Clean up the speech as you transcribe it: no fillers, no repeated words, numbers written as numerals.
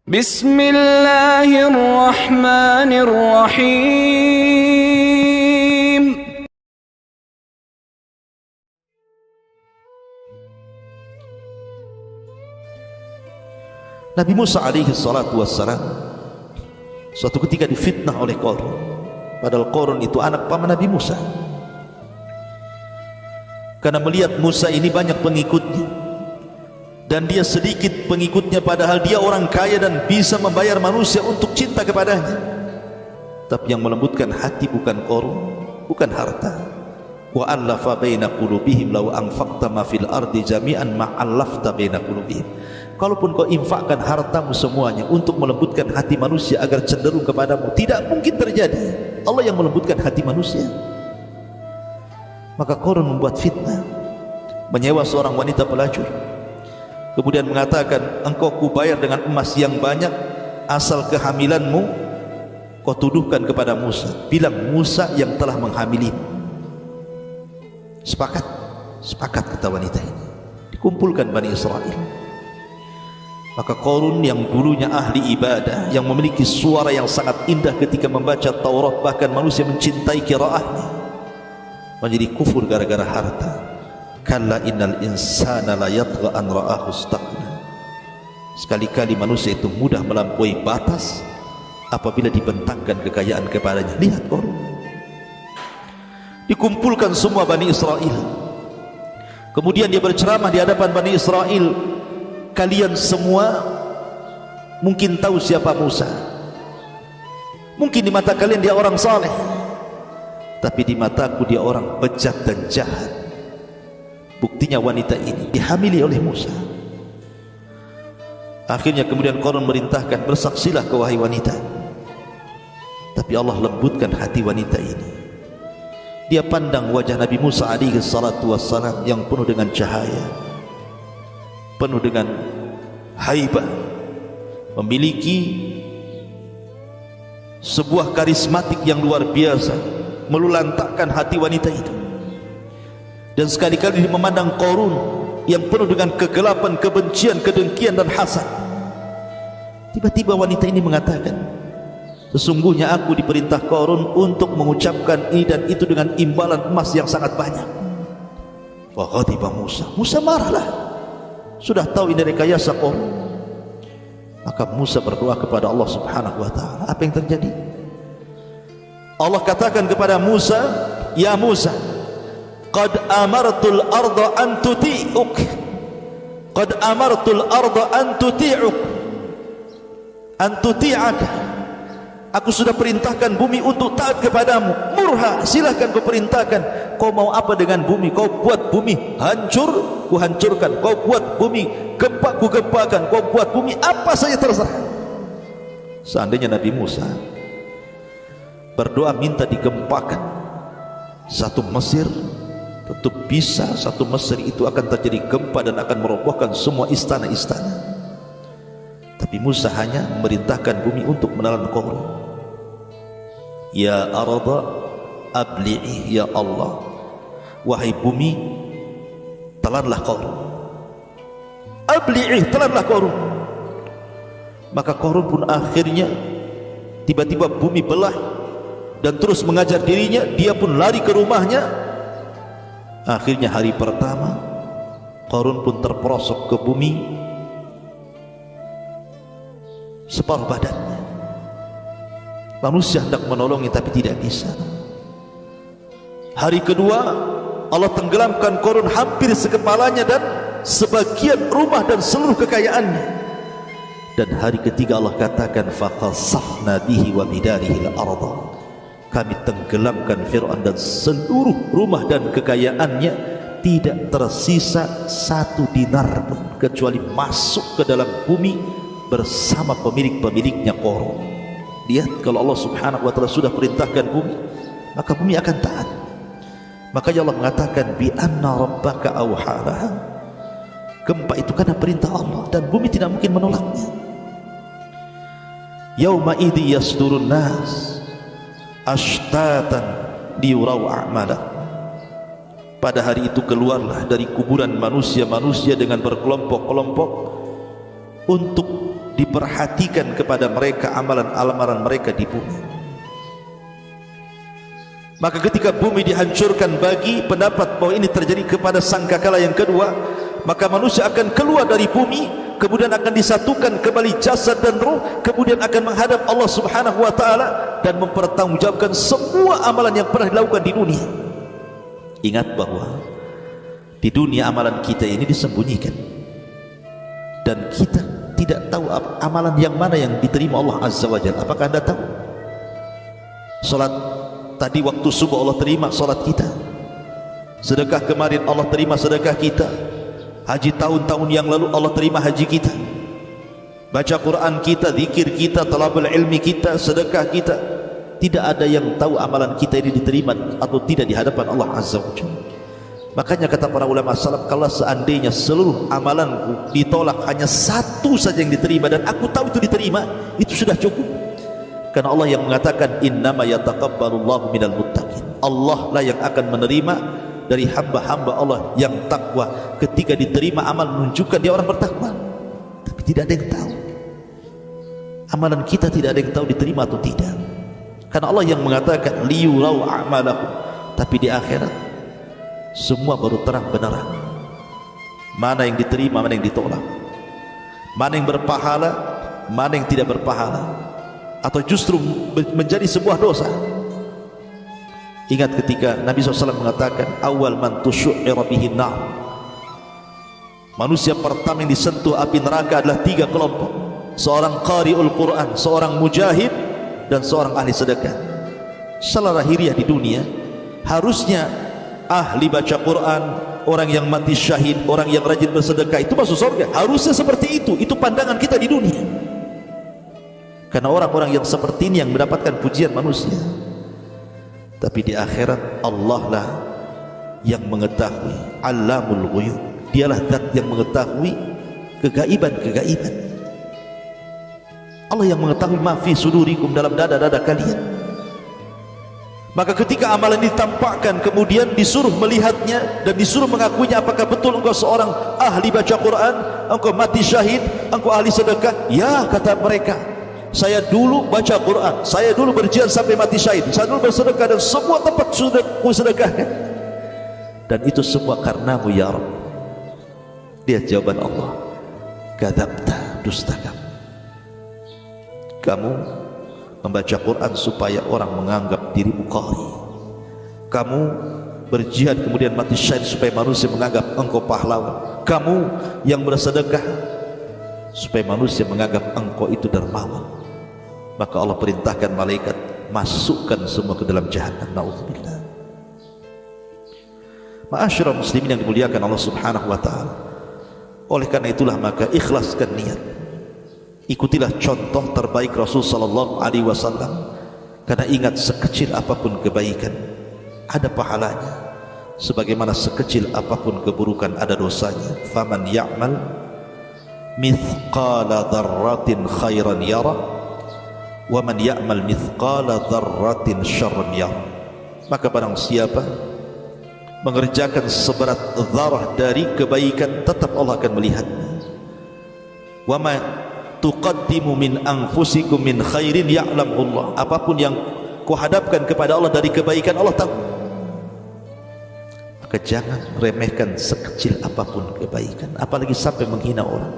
Bismillahirrahmanirrahim. Nabi Musa alaihi salatu wassalam suatu ketika difitnah oleh Qarun. Padahal Qarun itu anak paman Nabi Musa. Karena melihat Musa ini banyak pengikutnya dan dia sedikit pengikutnya, padahal dia orang kaya dan bisa membayar manusia untuk cinta kepadanya. Tapi yang melembutkan hati bukan Qarun, bukan harta. Wa allafa baina qulubihim law anfaqta ma fil ardi jami'an ma allafta baina qulubihim. Kalaupun kau infakkan hartamu semuanya untuk melembutkan hati manusia agar cenderung kepadamu, tidak mungkin terjadi. Allah yang melembutkan hati manusia. Maka Qarun membuat fitnah, menyewa seorang wanita pelacur, kemudian mengatakan, engkau kubayar dengan emas yang banyak asal kehamilanmu kau tuduhkan kepada Musa. Bilang Musa yang telah menghamili. Sepakat? Sepakat, kata wanita ini. Dikumpulkan Bani Israel. Maka Qarun yang dulunya ahli ibadah, yang memiliki suara yang sangat indah ketika membaca Taurat, bahkan manusia mencintai qiraahnya, menjadi kufur gara-gara harta. Kalla innal insana la yatgha an ra'ahu istaghna. Sekali-kali manusia itu mudah melampaui batas apabila dibentangkan kekayaan kepadanya. Lihat Qarun. Dikumpulkan semua Bani Israel, kemudian dia berceramah di hadapan Bani Israel. Kalian semua mungkin tahu siapa Musa, mungkin di mata kalian dia orang saleh, tapi di mataku dia orang bejat dan jahat. Buktinya wanita ini dihamili oleh Musa. Akhirnya kemudian Qarun merintahkan, bersaksilah kau wahai wanita. Tapi Allah lembutkan hati wanita ini. Dia pandang wajah Nabi Musa alaihi salatu wassalam yang penuh dengan cahaya, penuh dengan haibah, memiliki sebuah karismatik yang luar biasa, melulantakkan hati wanita itu. Dan sekali-kali dia memandang Qarun yang penuh dengan kegelapan, kebencian, kedengkian dan hasad. Tiba-tiba wanita ini mengatakan, sesungguhnya aku diperintah Qarun untuk mengucapkan ini dan itu dengan imbalan emas yang sangat banyak. Wa ghadiba Musa. Musa marahlah. Sudah tahu ini rekayasa Qarun. Maka Musa berdoa kepada Allah Subhanahu wa taala. Apa yang terjadi? Allah katakan kepada Musa, "Ya Musa, qad amartul arda an tuti'uk. Qad amartul arda an tuti'uk. An tuti'aka." Aku sudah perintahkan bumi untuk taat kepadamu. Murha, silahkan kau perintahkan. Kau mau apa dengan bumi? Kau buat bumi hancur, ku hancurkan. Kau buat bumi gempa, ku gempakan. Kau buat bumi apa saja terserah. Seandainya Nabi Musa berdoa minta digempakan satu Mesir, tentu bisa satu Mesir itu akan terjadi gempa dan akan merobohkan semua istana-istana. Tapi Musa hanya memerintahkan bumi untuk menelan Qarun. Ya arda abli'i, ya Allah, wahai bumi telanlah Qarun. Abli'i, telanlah Qarun. Maka Qarun pun akhirnya tiba-tiba bumi belah dan terus mengajar dirinya. Dia pun lari ke rumahnya. Akhirnya hari pertama Qarun pun terperosok ke bumi separuh badannya. Manusia hendak menolongnya tapi tidak bisa. Hari kedua Allah tenggelamkan Qarun hampir sekepalanya dan sebagian rumah dan seluruh kekayaannya. Dan hari ketiga Allah katakan, fakhasafna bihi wa bidarihi al-ardh. Kami tenggelamkan Fir'aun dan seluruh rumah dan kekayaannya, tidak tersisa satu dinar pun kecuali masuk ke dalam bumi bersama pemilik-pemiliknya Qarun. Lihat, kalau Allah Subhanahu wa taala sudah perintahkan bumi, maka bumi akan taat. Makanya Allah mengatakan bi anna rabbaka awhalaha. Gempa itu karena perintah Allah dan bumi tidak mungkin menolaknya. Yauma idzi yasdurun nas ashtatan liyuraw a'malahum. Pada hari itu keluarlah dari kuburan manusia-manusia dengan berkelompok-kelompok untuk diperhatikan kepada mereka amalan-amalan mereka di bumi. Maka ketika bumi dihancurkan, bagi pendapat bahwa ini terjadi kepada sangkakala yang kedua, maka manusia akan keluar dari bumi, kemudian akan disatukan kembali jasad dan roh, kemudian akan menghadap Allah Subhanahu wa taala dan mempertanggungjawabkan semua amalan yang pernah dilakukan di dunia. Ingat bahwa di dunia amalan kita ini disembunyikan, dan kita tidak tahu amalan yang mana yang diterima Allah Azza wa Jalla. Apakah Anda tahu? Salat tadi waktu subuh Allah terima salat kita. Sedekah kemarin Allah terima sedekah kita. Haji tahun-tahun yang lalu Allah terima haji kita. Baca Quran kita, zikir kita, talabul ilmi kita, sedekah kita. Tidak ada yang tahu amalan kita ini diterima atau tidak di hadapan Allah Azza wa Jalla. Makanya kata para ulama salaf, kalau seandainya seluruh amalanku ditolak, hanya satu saja yang diterima dan aku tahu itu diterima, itu sudah cukup. Karena Allah yang mengatakan innama yataqabbalullahu minal muttaqin. Allah lah yang akan menerima dari hamba-hamba Allah yang takwa. Ketika diterima amal menunjukkan dia orang bertakwa. Tapi tidak ada yang tahu. Amalan kita tidak ada yang tahu diterima atau tidak. Karena Allah yang mengatakan liyurau a'malakum. Tapi di akhirat semua baru terang benerang. Mana yang diterima, mana yang ditolak. Mana yang berpahala, mana yang tidak berpahala. Atau justru menjadi sebuah dosa. Ingat ketika Nabi SAW mengatakan awal man tusyu'ira bihin nar, manusia pertama yang disentuh api neraka adalah 3 kelompok: seorang qari'ul Quran, seorang mujahid, dan seorang ahli sedekah. Secara lahiriah di dunia harusnya ahli baca Quran, orang yang mati syahid, orang yang rajin bersedekah itu masuk surga. Harusnya seperti itu pandangan kita di dunia. Karena orang-orang yang seperti ini yang mendapatkan pujian manusia. Tapi di akhirat Allah lah yang mengetahui, Allamul Ghuyub. Dialah zat yang mengetahui kegaiban-kegaiban. Allah yang mengetahui ma fi sudurikum, dalam dada-dada kalian. Maka ketika amalan ditampakkan, kemudian disuruh melihatnya dan disuruh mengakuinya, apakah betul engkau seorang ahli baca Quran, engkau mati syahid, engkau ahli sedekah? Ya, kata mereka, saya dulu baca Quran, saya dulu berjihad sampai mati syahid, saya dulu bersedekah dan semua tempat sudah ku sedekahkan, dan itu semua karenamu ya Rabb. Lihat jawaban Allah, kadzabta, dusta kamu membaca Quran supaya orang menganggap dirimu qari, kamu berjihad kemudian mati syahid supaya manusia menganggap engkau pahlawan, kamu yang bersedekah supaya manusia menganggap engkau itu dermawan. Maka Allah perintahkan malaikat, masukkan semua ke dalam jahannam. Na'udzubillah. Ma'asyiral muslimin yang dimuliakan Allah Subhanahu wa taala. Oleh karena itulah maka ikhlaskan niat. Ikutilah contoh terbaik Rasul sallallahu alaihi wasallam. Karena ingat, sekecil apapun kebaikan ada pahalanya, sebagaimana sekecil apapun keburukan ada dosanya. Faman ya'mal mithqala dzarratin khairan yara wa man ya'mal mithqala dzarratin syarran yara. Maka barang siapa mengerjakan seberat zarah dari kebaikan, tetap Allah akan melihatnya. Wa ma tuqaddimu min anfusikum min khairin ya'lamu Allah. Apapun yang kau hadapkan kepada Allah dari kebaikan, Allah tahu. Maka jangan remehkan sekecil apapun kebaikan, apalagi sampai menghina orang.